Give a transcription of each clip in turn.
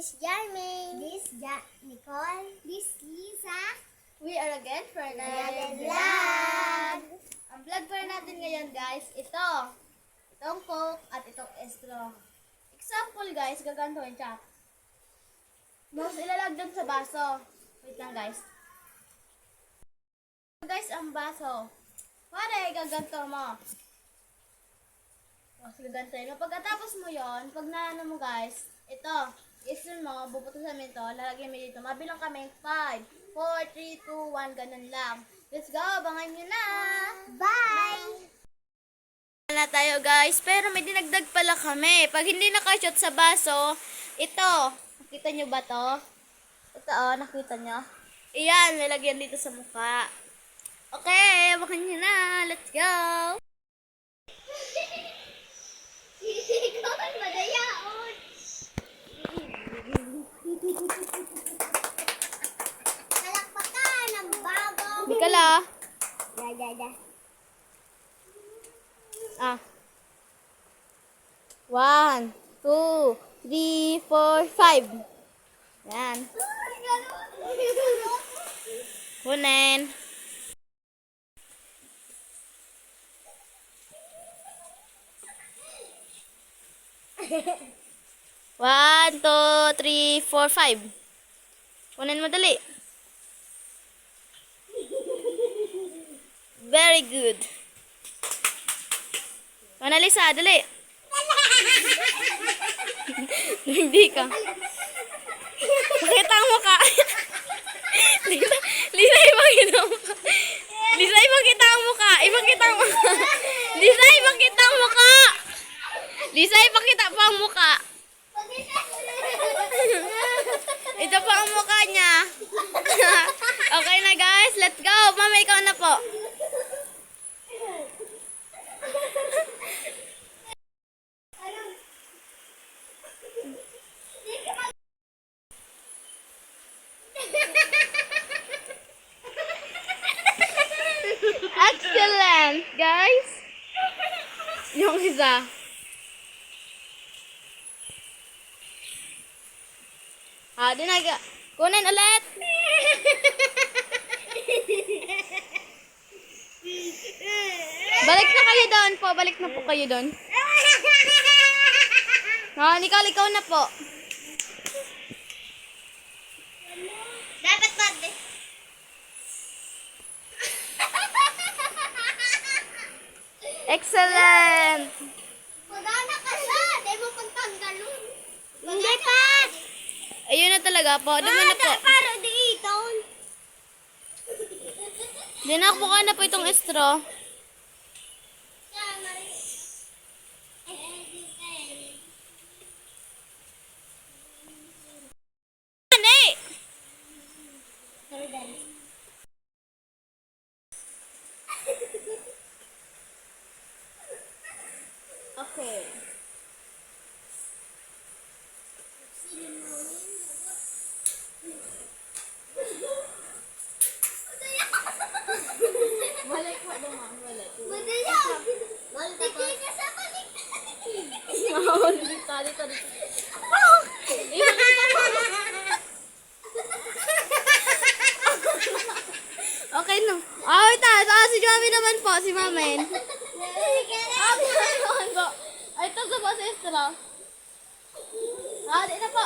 This Jarmin. This Nicole. This Lisa. We are again for another Vlog. Ang vlog for natin ngayon guys, itong Coke at itong straw. Example guys, gagantuin siya. Mas ilalagdag sa baso. Wait lang guys. Guys, ang baso. Pare, gaganto mo. Tapos gagantuin mo. Pagkatapos mo yon, pag naano mo guys, ito, isun mo, bubutusan mo ito, lalagyan mo dito. Mabilang kami 5, 4, 3, 2, 1, ganun lang. Let's go, abangan nyo na! Bye! Na tayo guys, pero may dinagdag pala kami. Pag hindi nakashot sa baso, ito, nakita nyo ba to? Ito nakita nyo? Iyan, lalagyan dito sa mukha. Okay, abangan nyo na. Let's go! Ikaw ang madayaon. Palakpakan ang bagong... Hindi ka la. Da. 1, 2, 3, 4, 5. Yan. Kunin. One, two, three, four, 5. Kunin mo dali. Very good. Mana Lisa, dali. Hindi ka. Pakita ang mukha. Lisa, ipakita ang mukha. Lisa, ipakita ang mukha. Ipakita ang mukha. Lisa, ipakita ang mukha. Lisa, ipakita pa ang mukha. Ito pa ang mukha niya. Okay na guys, let's go. Mama, ikaw na po. Excellent, guys. Yung isa. Dinaga. Kunin ulit. Balik na kayo doon po. Balik na po kayo doon. Ikaw na po. Dapat ba? Excellent. Magana ka siya. Dahil mo pagtanggalon. Hindi pa. Ayun na talaga po. Di mo na po. Para dito. Dinakbo ka na po itong straw. Ani! Okay. Balik mo naman, balik. Madaya. Hindi ka sa balik. Dito. Okay no. Si Mami naman po, si Mamen. Naman po. Ay, ito sa po sa straw. Di na po.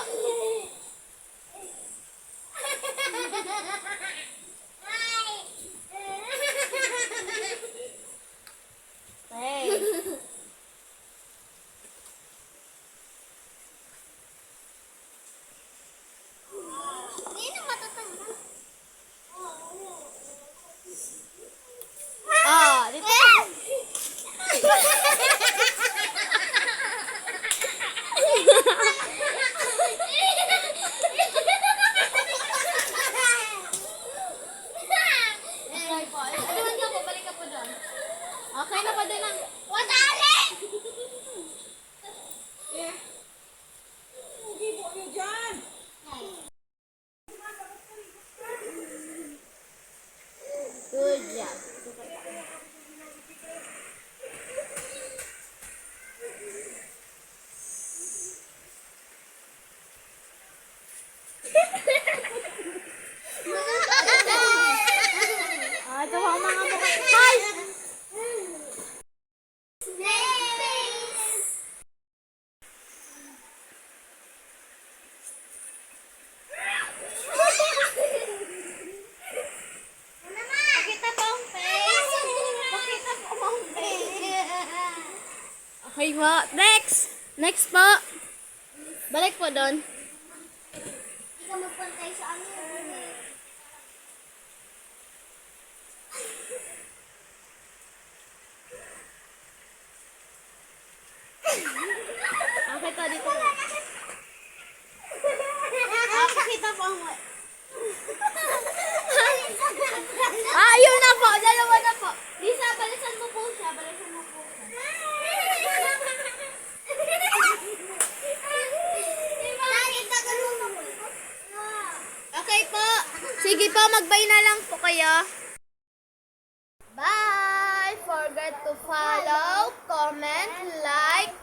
Hey. Hindi na matatanggal. Dito. Balik ka po doon. Okay na pa din ang... Wadali! Good job. Okay po. Next! Next po. Balik po doon. Ikaw magpantay sa amin. Okay to, dito. Kita po ang... Ayun na po. Dalawa na po. Lisa, balisan mo po siya. Balisan mo po siya. Okay po. Sige po, magbay na lang po kayo. Bye! Forget to follow, comment, like,